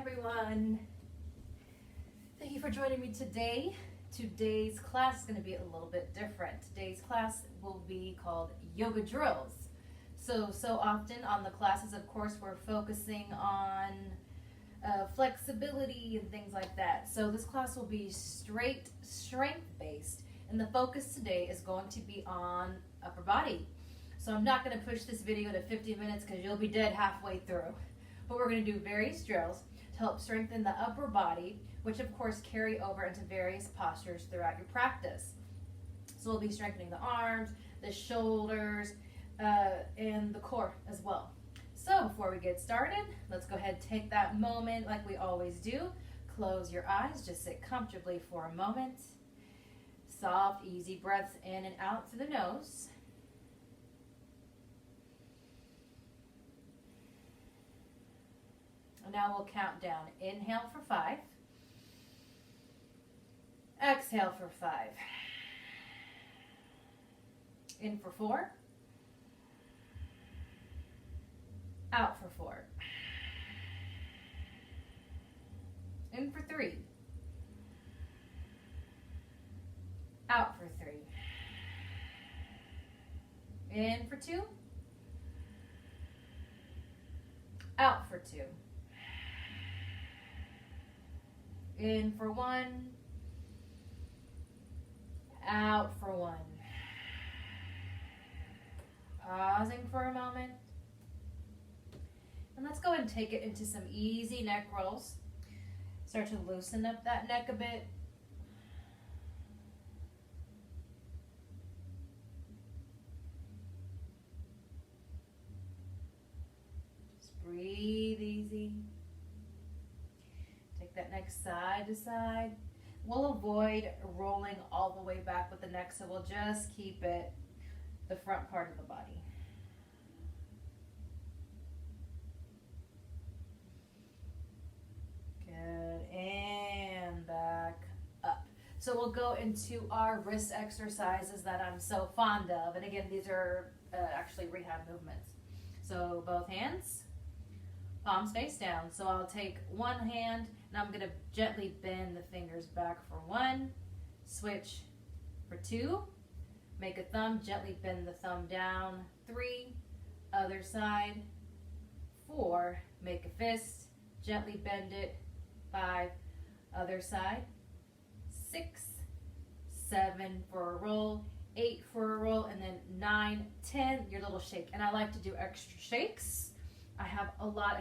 everyone. Thank you for joining me today. Today's class is going to be a little bit different. Today's class will be called Yoga Drills. So often on the classes, of course, we're focusing on flexibility and things like that. So this class will be straight strength-based, and the focus today is going to be on upper body. So I'm not going to push this video to 50 minutes because you'll be dead halfway through. But we're going to do various drills to help strengthen the upper body, which of course carry over into various postures throughout your practice. So we'll be strengthening the arms, the shoulders, and the core as well. So before we get started, let's go ahead and take that moment like we always do. Close your eyes, just sit comfortably for a moment. Soft, easy breaths in and out through the nose. And now we'll count down. Inhale for 5. Exhale for 5. In for 4. Out for 4. In for 3. Out for 3. In for 2. Out for 2. In for 1. Out for 1. Pausing for a moment. And let's go ahead and take it into some easy neck rolls. Start to loosen up that neck a bit. Just breathe easy. Take that neck side to side. We'll avoid rolling all the way back with the neck, so we'll just keep it the front part of the body. Good, and back up. So we'll go into our wrist exercises that I'm so fond of. And again, these are actually rehab movements. So both hands, palms face down. So I'll take one hand and I'm gonna gently bend the fingers back for 1, switch for 2, make a thumb, gently bend the thumb down, 3, other side, 4, make a fist, gently bend it, 5, other side, 6, 7 for a roll, 8 for a roll, and then 9, 10, your little shake. And I like to do extra shakes. I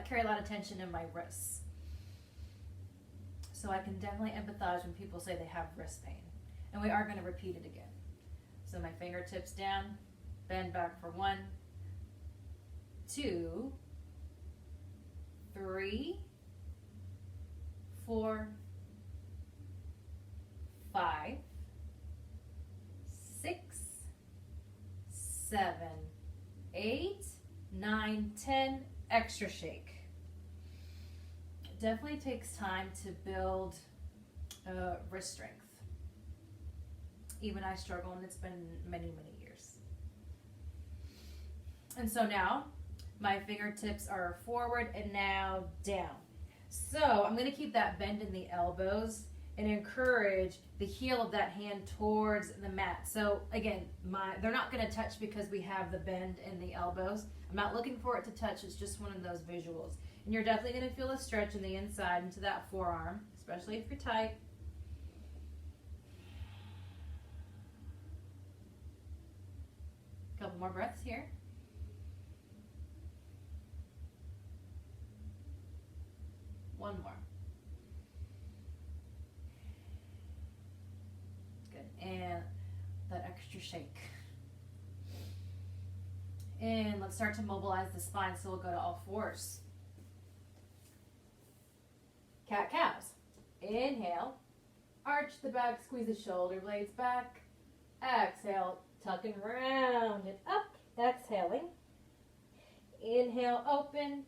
carry a lot of tension in my wrists. So I can definitely empathize when people say they have wrist pain. And we are going to repeat it again. So my fingertips down, bend back for 1, 2, 3, 4, 5, 6, 7, 8, 9, 10, extra shake. It definitely takes time to build wrist strength. Even I struggle, and it's been many, many years. And so now my fingertips are forward and now down. So I'm going to keep that bend in the elbows and encourage the heel of that hand towards the mat. So again, they're not going to touch because we have the bend in the elbows. I'm not looking for it to touch. It's just one of those visuals. And you're definitely going to feel a stretch in the inside into that forearm, especially if you're tight. Couple more breaths here. One more. Good. And that extra shake. And let's start to mobilize the spine, so we'll go to all fours. Cat-cows. Inhale. Arch the back, squeeze the shoulder blades back. Exhale, tuck and round it up. Exhaling. Inhale, open.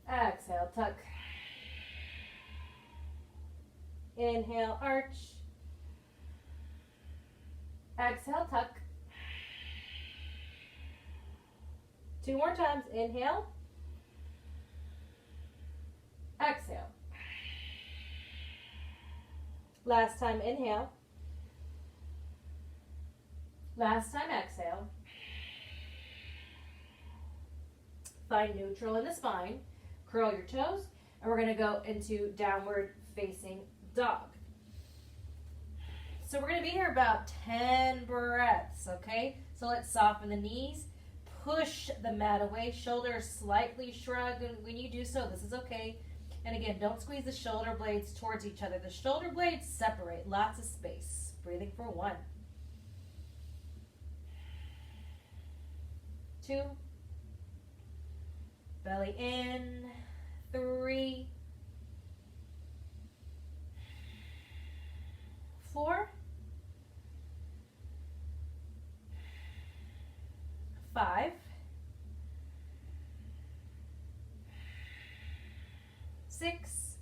Exhale, tuck. Inhale, arch. Exhale, tuck. 2 more times. Inhale. Last time, inhale. Last time, exhale. Find neutral in the spine. Curl your toes. And we're going to go into downward facing dog. So we're going to be here about 10 breaths, okay? So let's soften the knees. Push the mat away. Shoulders slightly shrug. And when you do so, this is okay. And again, don't squeeze the shoulder blades towards each other. The shoulder blades separate. Lots of space. Breathing for 1. 2. Belly in. 3. 4. 5. 6.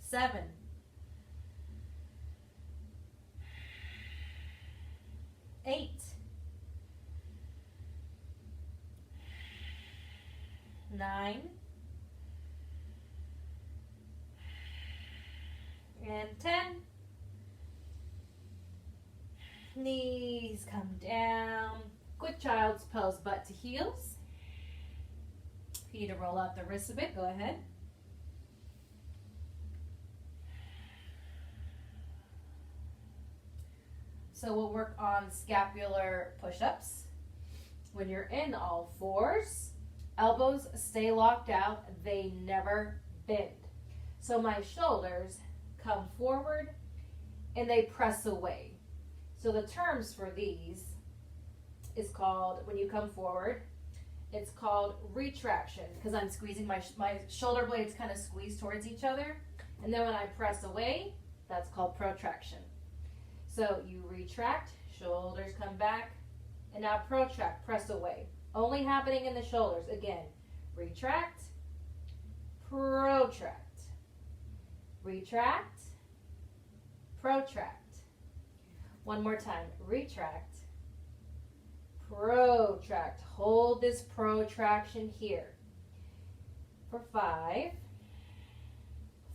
7. 8. 9. And 10. Knees come down. Quick child's pose, butt to heels. If you need to roll out the wrists a bit, go ahead. So we'll work on scapular push-ups. When you're in all fours, elbows stay locked out. They never bend. So my shoulders come forward and they press away. So the terms for these is called, when you come forward, it's called retraction, because I'm squeezing my shoulder blades kind of squeeze towards each other. And then when I press away, that's called protraction. So you retract, shoulders come back, and now protract, press away. Only happening in the shoulders. Again, retract, protract, retract, protract. One more time, retract, protract. Hold this protraction here for 5,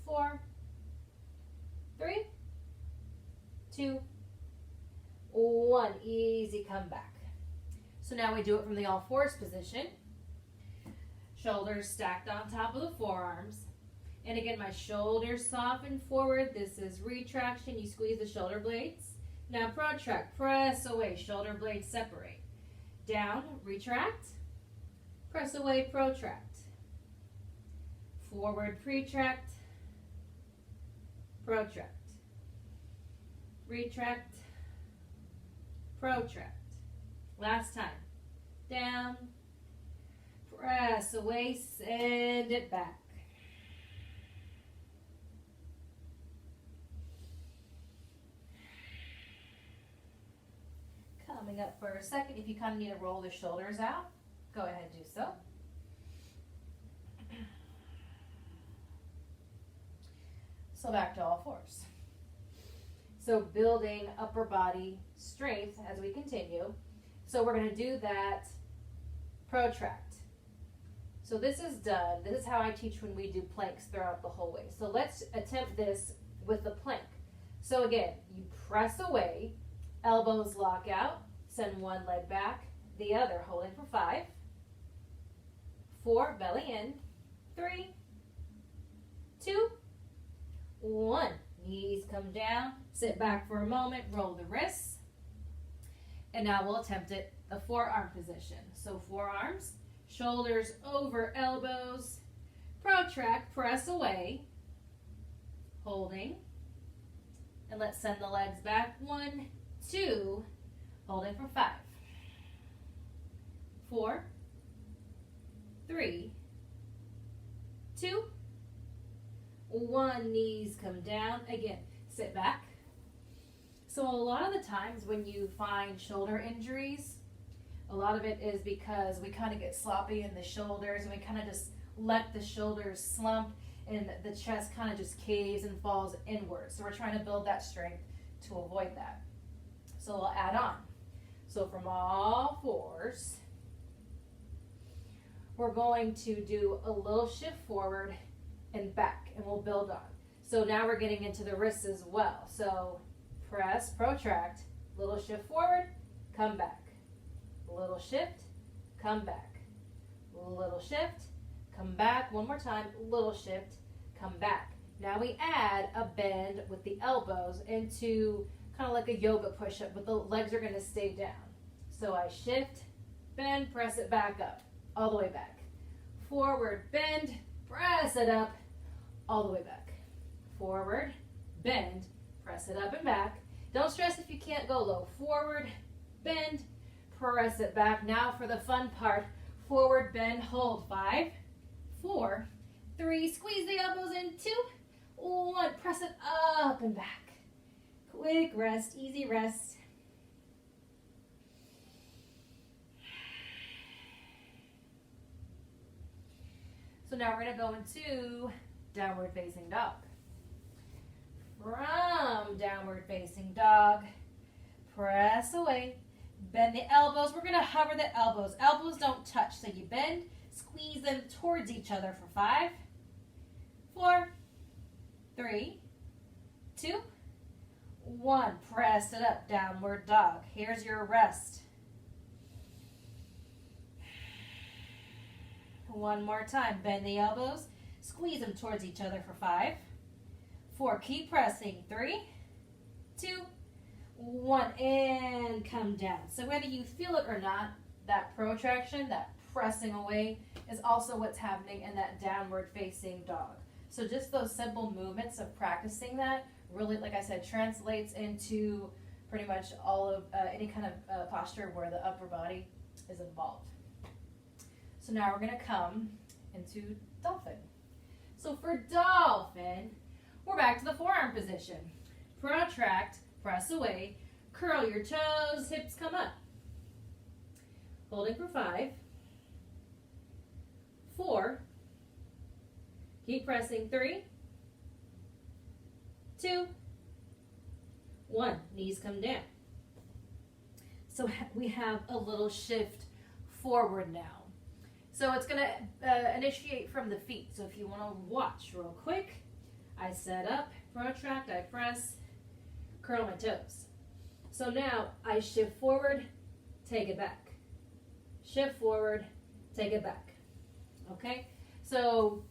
4, 3, 2, 1. Easy comeback. So now we do it from the all fours position. Shoulders stacked on top of the forearms. And again, my shoulders soften forward. This is retraction. You squeeze the shoulder blades. Now protract, press away, shoulder blades separate. Down, retract, press away, protract. Forward, retract, protract. Retract, protract. Last time. Down, press away, send it back. Coming up for a second, if you kind of need to roll the shoulders out, go ahead and do so. So back to all fours. So building upper body strength as we continue. So we're going to do that protract. So this is done. This is how I teach when we do planks throughout the whole way. So let's attempt this with the plank. So again, you press away, elbows lock out, send one leg back, the other holding for 5, 4, belly in, 3, 2, 1. Knees come down, sit back for a moment, roll the wrists. And now we'll attempt it, the forearm position. So forearms, shoulders over elbows, protract, press away, holding. And let's send the legs back, 1, 2, holding for 5, 4, 3, 2, 1. Knees come down. Again, sit back. So a lot of the times when you find shoulder injuries, a lot of it is because we kind of get sloppy in the shoulders and we kind of just let the shoulders slump and the chest kind of just caves and falls inward. So we're trying to build that strength to avoid that. So we'll add on. So from all fours, we're going to do a little shift forward and back, and we'll build on. So now we're getting into the wrists as well. So press, protract, little shift forward, come back. Little shift, come back. Little shift, come back. One more time, little shift, come back. Now we add a bend with the elbows into kind of like a yoga push-up, but the legs are going to stay down. So I shift, bend, press it back up, all the way back. Forward, bend, press it up, all the way back. Forward, bend, press it up and back. Don't stress if you can't go low. Forward, bend, press it back. Now for the fun part. Forward, bend, hold. 5, 4, 3, squeeze the elbows in. 2, 1, press it up and back. Quick rest, easy rest. So now we're going to go into downward facing dog. From downward facing dog, press away, bend the elbows. We're going to hover the elbows. Elbows don't touch, so you bend, squeeze them towards each other for 5, 4, 3, 2, 1. Press it up, downward dog. Here's your rest. One more time. Bend the elbows. Squeeze them towards each other for 5, 4. Keep pressing. 3, 2, 1. And come down. So whether you feel it or not, that protraction, that pressing away, is also what's happening in that downward facing dog. So just those simple movements of practicing that really, like I said, translates into pretty much all of any kind of posture where the upper body is involved. So now we're going to come into dolphin. So for dolphin, we're back to the forearm position. Protract, press away, curl your toes, hips come up. Holding for 5, 4, keep pressing. 3, 2, 1. Knees come down. So we have a little shift forward now. So it's going to initiate from the feet. So if you want to watch real quick, I set up, protract, I press, curl my toes. So now I shift forward, take it back. Shift forward, take it back. Okay? So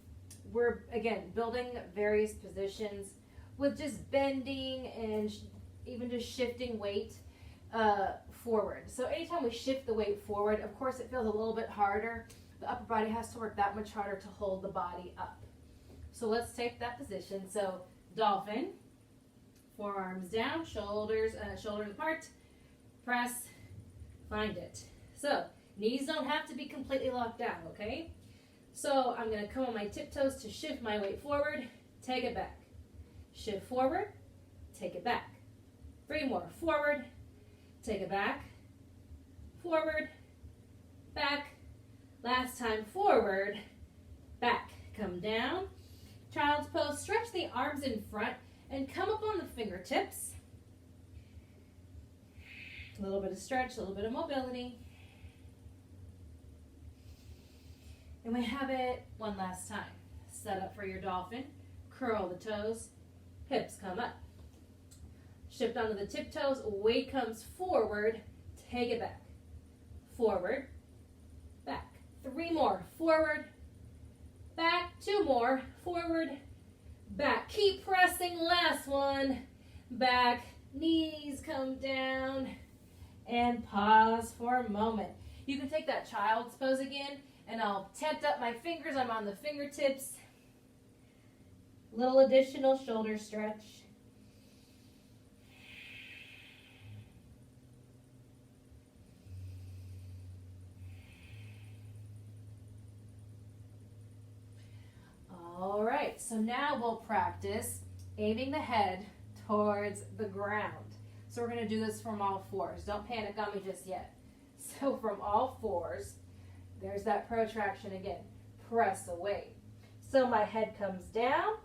we're, again, building various positions with just bending and even just shifting weight forward. So anytime we shift the weight forward, of course it feels a little bit harder. The upper body has to work that much harder to hold the body up. So let's take that position. So dolphin, forearms down, shoulders apart, press, find it. So knees don't have to be completely locked down, okay? So I'm going to come on my tiptoes to shift my weight forward, take it back. Shift forward, take it back. 3 more. Forward, take it back. Forward, back. Last time, forward, back. Come down. Child's pose. Stretch the arms in front and come up on the fingertips. A little bit of stretch, a little bit of mobility. And we have it one last time. Set up for your dolphin. Curl the toes. Hips come up. Shift onto the tiptoes. Weight comes forward. Take it back. Forward. Back. 3 more. Forward. Back. 2 more. Forward. Back. Keep pressing. Last one. Back. Knees come down. And pause for a moment. You can take that child's pose again. And I'll tent up my fingers. I'm on the fingertips. Little additional shoulder stretch. All right, so now we'll practice aiming the head towards the ground. So we're going to do this from all fours. Don't panic on me just yet. So from all fours, there's that protraction again. Press away. So my head comes down.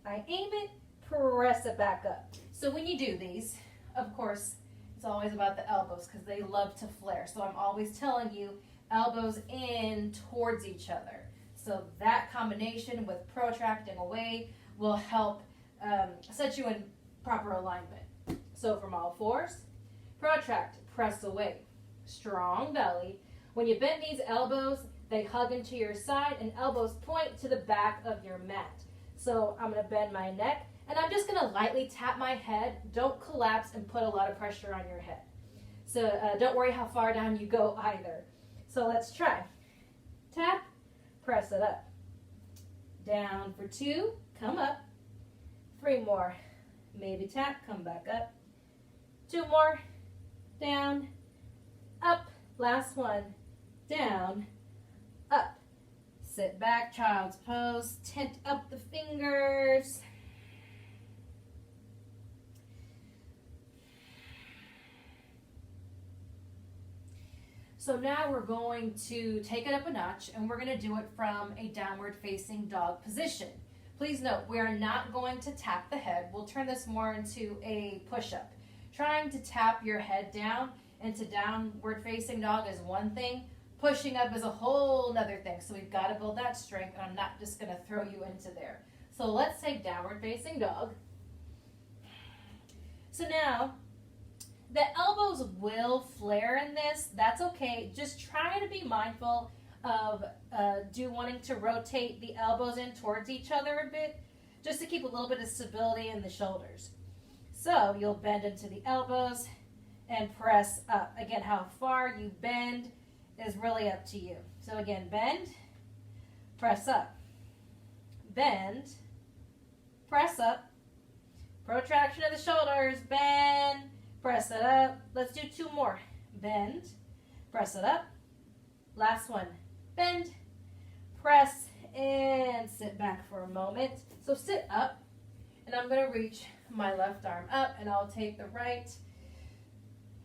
I aim it, press it back up. So when you do these, of course, it's always about the elbows because they love to flare. So I'm always telling you, elbows in towards each other. So that combination with protracting away will help set you in proper alignment. So from all fours, protract, press away. Strong belly. When you bend these elbows, they hug into your side and elbows point to the back of your mat. So I'm going to bend my neck and I'm just going to lightly tap my head. Don't collapse and put a lot of pressure on your head. So don't worry how far down you go either. So let's try. Tap, press it up. Down for 2, come up. 3 more. Maybe tap, come back up. 2 more. Down, up. Last one. Down, up. Sit back, child's pose. Tent up the fingers. So now we're going to take it up a notch and we're going to do it from a downward facing dog position. Please note, we are not going to tap the head. We'll turn this more into a push-up. Trying to tap your head down into downward facing dog is one thing. Pushing up is a whole nother thing. So we've got to build that strength, and I'm not just going to throw you into there. So let's take downward facing dog. So now, the elbows will flare in this. That's okay. Just try to be mindful of wanting to rotate the elbows in towards each other a bit, just to keep a little bit of stability in the shoulders. So you'll bend into the elbows and press up. Again, how far you bend is really up to you. So again, bend, press up. Bend, press up. Protraction of the shoulders, bend, press it up. Let's do 2 more. Bend, press it up. Last one. Bend, press, and sit back for a moment. So sit up, and I'm going to reach my left arm up, and I'll take the right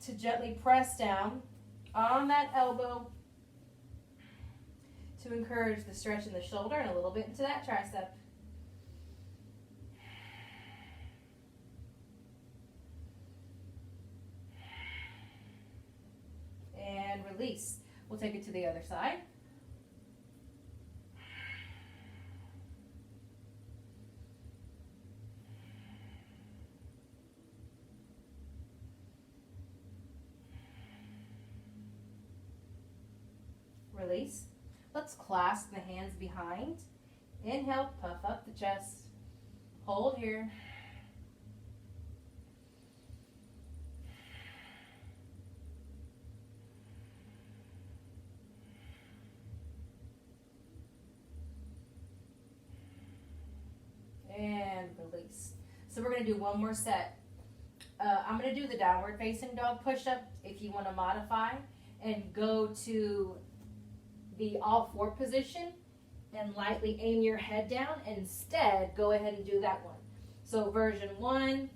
to gently press down on that elbow to encourage the stretch in the shoulder and a little bit into that tricep. And release. We'll take it to the other side. Release. Let's clasp the hands behind. Inhale, puff up the chest. Hold here. And release. So we're going to do one more set. I'm going to do the downward facing dog push-up if you want to modify and go to the all 4 position and lightly aim your head down. Instead, go ahead and do that one. So version 1,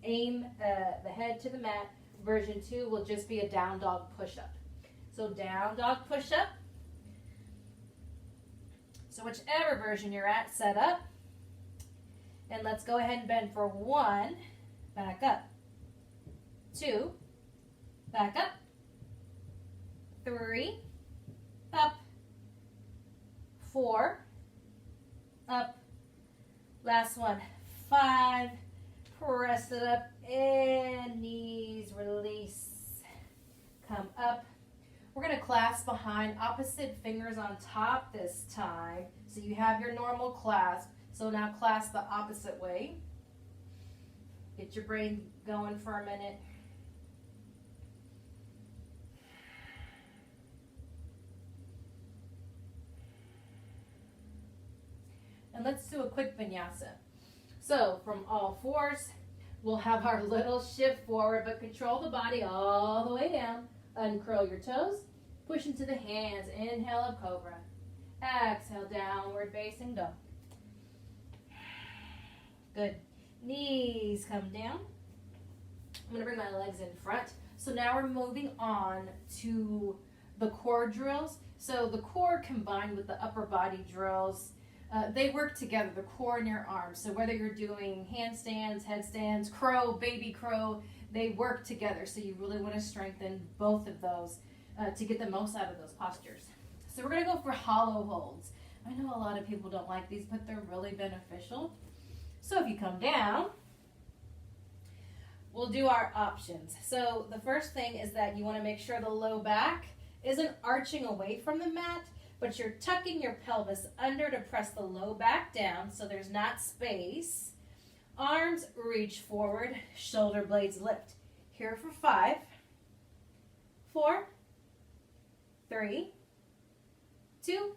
aim the head to the mat. Version 2 will just be a down dog push-up. So down dog push-up. So whichever version you're at, set up. And let's go ahead and bend for 1, back up. 2, back up. 3, up. 4, up. Last one. 5, press it up, and knees release. Come up. We're going to clasp behind, opposite fingers on top this time. So you have your normal clasp. So now clasp the opposite way. Get your brain going for a minute. And let's do a quick vinyasa. So from all 4s, we'll have our little shift forward, but control the body all the way down. Uncurl your toes. Push into the hands. Inhale up, cobra. Exhale, downward facing dog. Good. Knees come down. I'm going to bring my legs in front. So now we're moving on to the core drills. So the core combined with the upper body drills, they work together, the core and your arms. So whether you're doing handstands, headstands, crow, baby crow, they work together. So you really want to strengthen both of those to get the most out of those postures. So we're going to go for hollow holds. I know a lot of people don't like these, but they're really beneficial. So if you come down, we'll do our options. So the first thing is that you want to make sure the low back isn't arching away from the mat, but you're tucking your pelvis under to press the low back down so there's not space. Arms reach forward, shoulder blades lift. Here for 5, 4, 3, 2,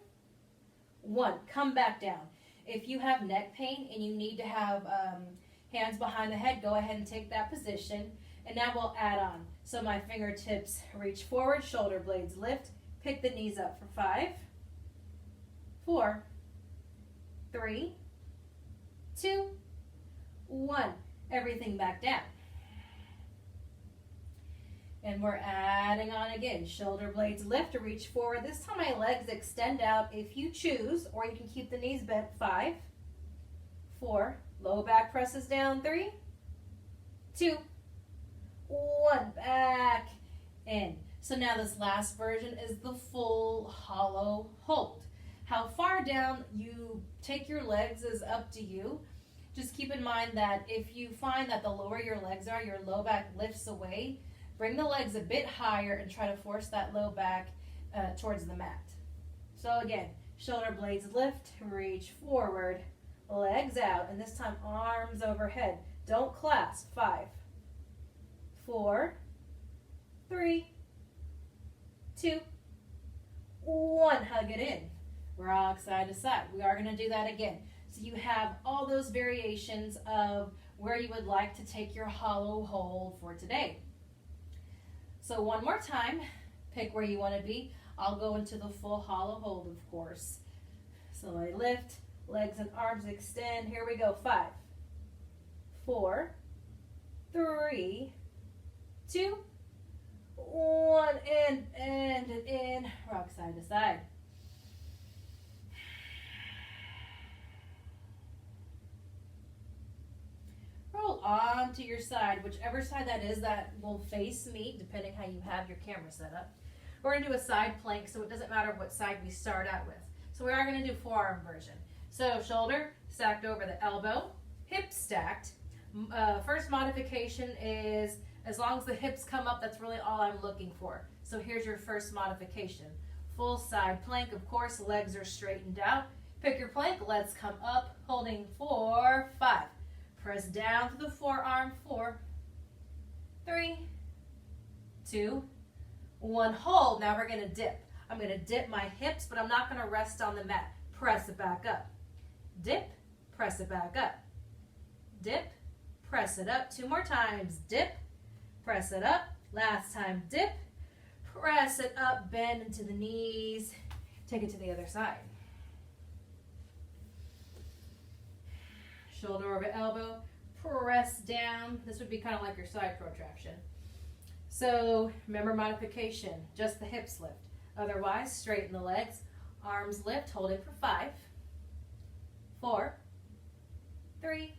1. Come back down. If you have neck pain and you need to have hands behind the head, go ahead and take that position. And now we'll add on. So my fingertips reach forward, shoulder blades lift. Pick the knees up for 5, 4, 3, 2, 1. Everything back down. And we're adding on again. Shoulder blades lift to reach forward. This time my legs extend out if you choose, or you can keep the knees bent. 5, 4, low back presses down. 3, 2, 1. Back in. So now this last version is the full hollow hold. How far down you take your legs is up to you. Just keep in mind that if you find that the lower your legs are, your low back lifts away. Bring the legs a bit higher and try to force that low back towards the mat. So again, shoulder blades lift, reach forward, legs out, and this time arms overhead. Don't clasp. 5, 4, 3, 2, 1. Hug it in. Rock side to side. We are going to do that again. So you have all those variations of where you would like to take your hollow hold for today. So one more time, pick where you want to be. I'll go into the full hollow hold, of course. So I lift, legs and arms extend. Here we go. 5, 4, 3, 2, 1. And it in. Rock side to side. Roll on to your side, whichever side that is, that will face me, depending how you have your camera set up. We're going to do a side plank, so it doesn't matter what side we start out with. So we are going to do forearm version. So shoulder stacked over the elbow, hips stacked. First modification is as long as the hips come up, that's really all I'm looking for. So here's your first modification. Full side plank, of course, legs are straightened out. Pick your plank, let's come up, holding 4, 5. Press down to the forearm. 4, 3, 2, 1. Hold. Now we're going to dip. I'm going to dip my hips, but I'm not going to rest on the mat. Press it back up. Dip. Press it back up. Dip. Press it up. 2 more times. Dip. Press it up. Last time. Dip. Press it up. Bend into the knees. Take it to the other side. Shoulder over elbow, press down. This would be kind of like your side protraction. So remember modification, just the hips lift. Otherwise, straighten the legs, arms lift, hold it for 5, 4, 3,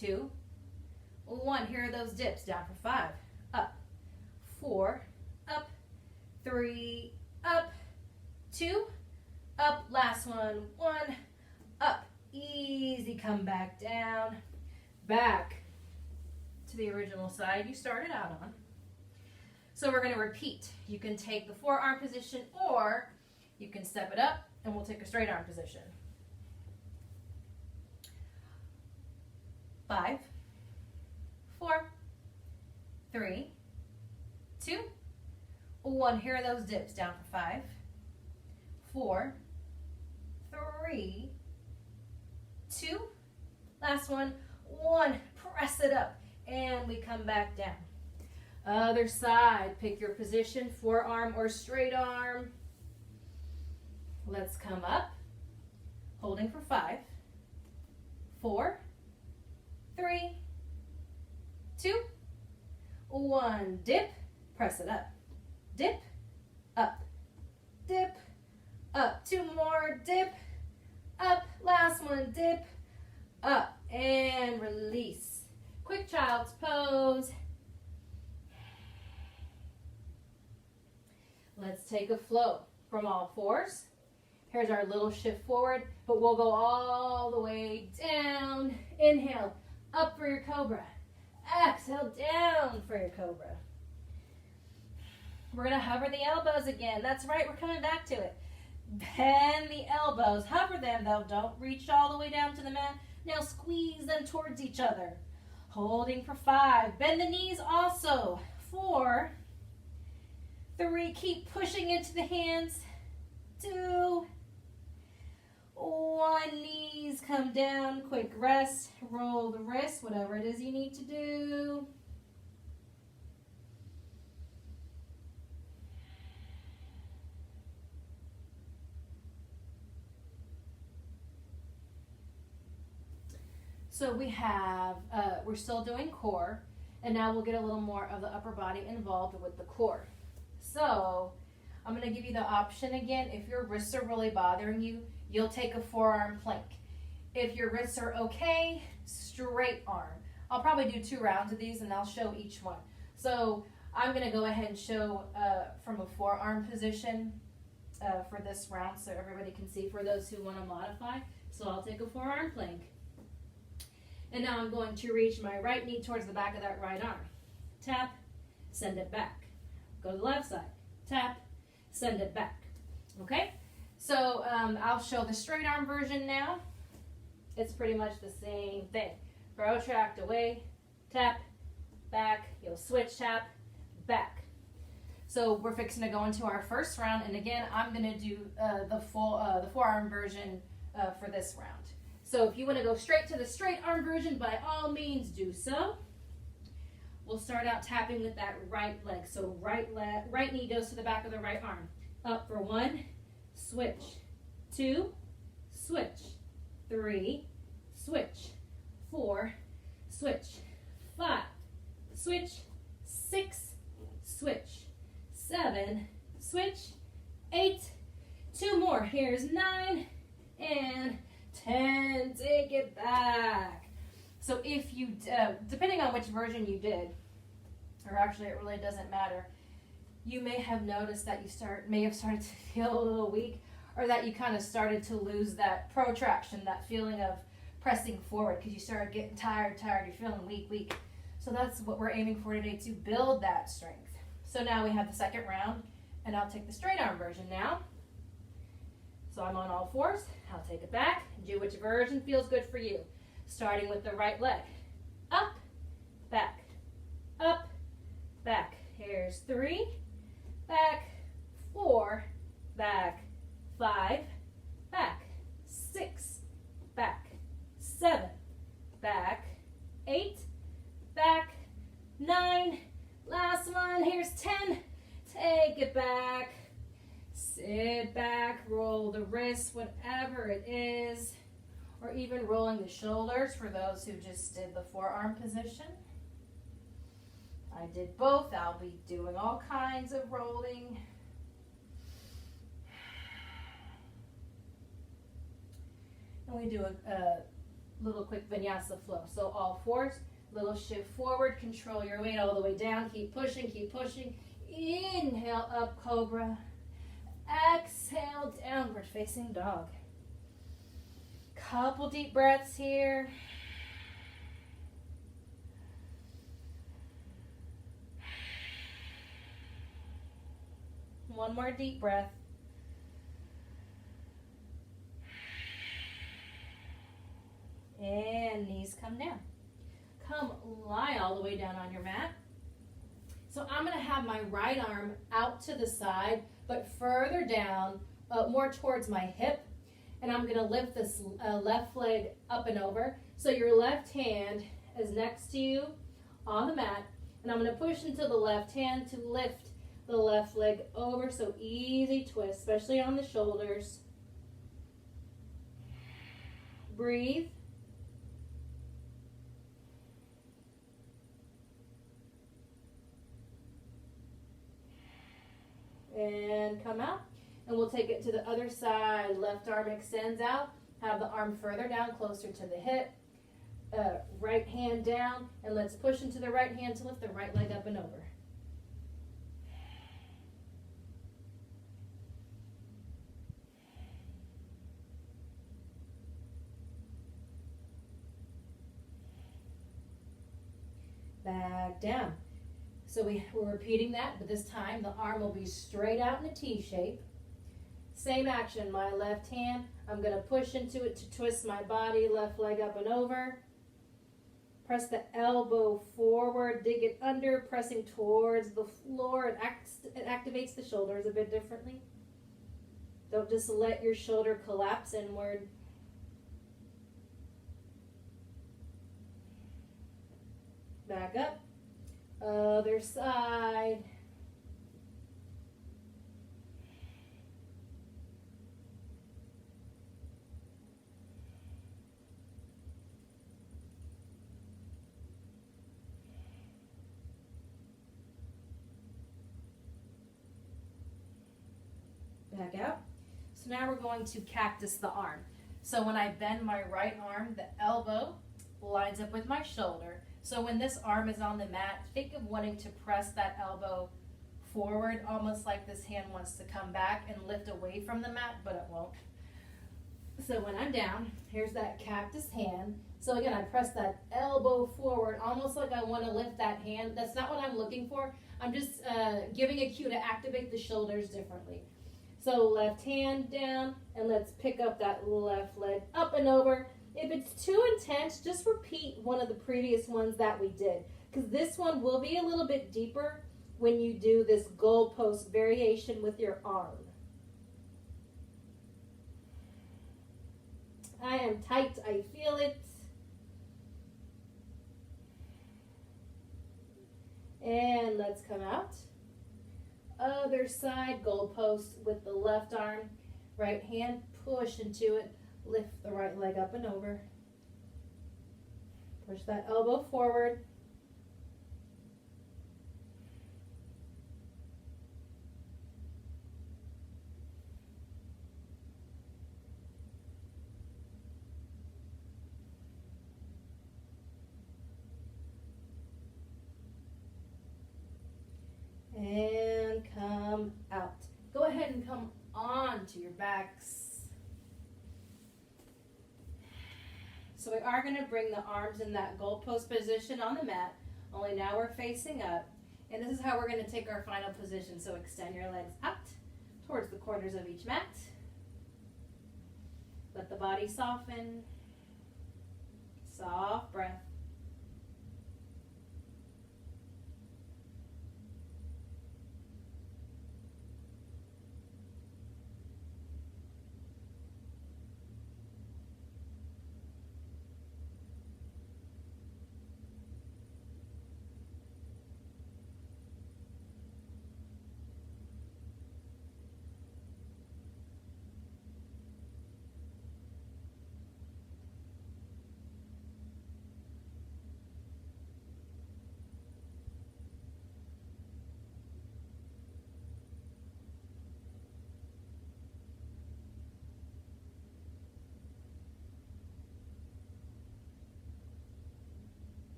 2, 1. Here are those dips. Down for 5, up, 4, up, 3, up, 2, up. Last one, 1, up. Easy, come back down, back to the original side you started out on. So we're going to repeat. You can take the forearm position or you can step it up and we'll take a straight arm position. 5, 4, 3, 2, 1. Here are those dips. Down for 5, 4, 3, 2, last one, 1. Press it up and we come back down. Other side, pick your position, forearm or straight arm. Let's come up, holding for 5, 4, 3, 2, 1. Dip, press it up. Dip, up, dip, up. 2 more, dip, up. Last one, dip, up, and release. Quick child's pose. Let's take a float from all 4s. Here's our little shift forward, but we'll go all the way down. Inhale, up for your cobra. Exhale, down for your cobra. We're going to hover the elbows again. That's right, we're coming back to it. Bend the elbows, hover them though, don't reach all the way down to the mat. Now squeeze them towards each other. Holding for 5. Bend the knees also. 4, 3, keep pushing into the hands. 2, 1, knees come down, quick rest, roll the wrist, whatever it is you need to do. So we have, we're still doing core, and now we'll get a little more of the upper body involved with the core. So I'm going to give you the option again. If your wrists are really bothering you, you'll take a forearm plank. If your wrists are okay, straight arm. I'll probably do 2 rounds of these and I'll show each one. So I'm going to go ahead and show from a forearm position for this round so everybody can see for those who want to modify. So I'll take a forearm plank. And now I'm going to reach my right knee towards the back of that right arm. Tap, send it back. Go to the left side. Tap, send it back. Okay? So I'll show the straight arm version now. It's pretty much the same thing. Protract away, tap, back. You'll switch, tap, back. So we're fixing to go into our first round. And again, I'm going to do the forearm version for this round. So if you want to go straight to the straight arm version, by all means do so. We'll start out tapping with that right leg. So right knee goes to the back of the right arm. Up for 1, switch. 2, switch. 3, switch. 4, switch. 5, switch. 6, switch. 7, switch. 8, 2 more. Here's 9 and 10, take it back. So if you, depending on which version you did, or actually it really doesn't matter, you may have noticed that you may have started to feel a little weak, or that you kind of started to lose that protraction, that feeling of pressing forward because you started getting tired, you're feeling weak. So that's what we're aiming for today, to build that strength. So now we have the second round, and I'll take the straight arm version now. So I'm on all fours. I'll take it back. Do which version feels good for you. Starting with the right leg. Up, back, up, back. Here's 3, back, 4, back, 5, back, 6, back, 7, back, 8, back, 9, last one. Here's 10. Take it back. Sit back, roll the wrists, whatever it is, or even rolling the shoulders for those who just did the forearm position. I did both. I'll be doing all kinds of rolling. And we do a little quick vinyasa flow. So all fours, little shift forward, control your weight all the way down. Keep pushing, keep pushing. Inhale, up, cobra. Exhale, downward facing dog. Couple deep breaths here. One more deep breath. And knees come down. Come lie all the way down on your mat. So I'm going to have my right arm out to the side, but further down, more towards my hip. And I'm going to lift this left leg up and over. So your left hand is next to you on the mat. And I'm going to push into the left hand to lift the left leg over. So easy twist, especially on the shoulders. Breathe. And come out. And we'll take it to the other side. Left arm extends out. Have the arm further down, closer to the hip. Right hand down. And let's push into the right hand to lift the right leg up and over. back down. So we're repeating that, but this time the arm will be straight out in a T shape. Same action, my left hand, I'm going to push into it to twist my body, left leg up and over. Press the elbow forward, dig it under, pressing towards the floor. It activates the shoulders a bit differently. Don't just let your shoulder collapse inward. Back up. Other side. Back out. So now we're going to cactus the arm. So when I bend my right arm, the elbow lines up with my shoulder. So when this arm is on the mat, think of wanting to press that elbow forward, almost like this hand wants to come back and lift away from the mat, but it won't. So when I'm down, here's that cactus hand. So again, I press that elbow forward, almost like I want to lift that hand. That's not what I'm looking for. I'm just giving a cue to activate the shoulders differently. So left hand down, and let's pick up that left leg up and over. If it's too intense, just repeat one of the previous ones that we did, because this one will be a little bit deeper when you do this goalpost variation with your arm. I am tight, I feel it. And let's come out. Other side, goalpost with the left arm, right hand, push into it, lift the right leg up and over. Push that elbow forward. And come out. Go ahead and come on to your backs. So we are going to bring the arms in that goalpost position on the mat, only now we're facing up. And this is how we're going to take our final position. So extend your legs out towards the corners of each mat. Let the body soften. Soft breath.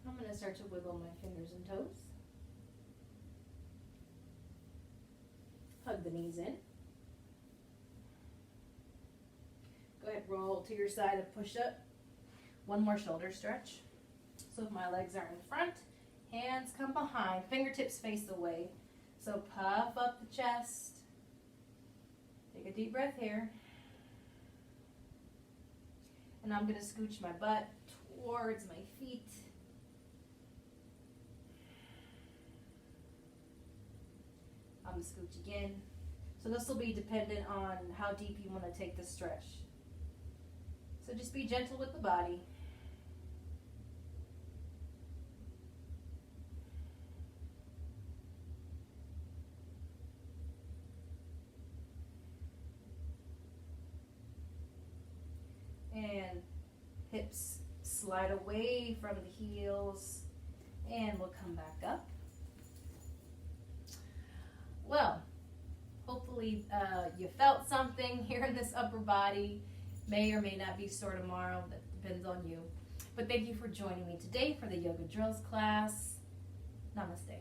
I'm going to start to wiggle my fingers and toes. Hug the knees in. Go ahead, roll to your side and push up. One more shoulder stretch. So if my legs are in front, hands come behind, fingertips face away. So puff up the chest. Take a deep breath here. And I'm going to scooch my butt towards my feet. I'm going to scooch again. So this will be dependent on how deep you want to take this stretch. So just be gentle with the body. And hips slide away from the heels, and we'll come back up. Well, hopefully you felt something here in this upper body. May or may not be sore tomorrow. That depends on you. But thank you for joining me today for the yoga drills class. Namaste.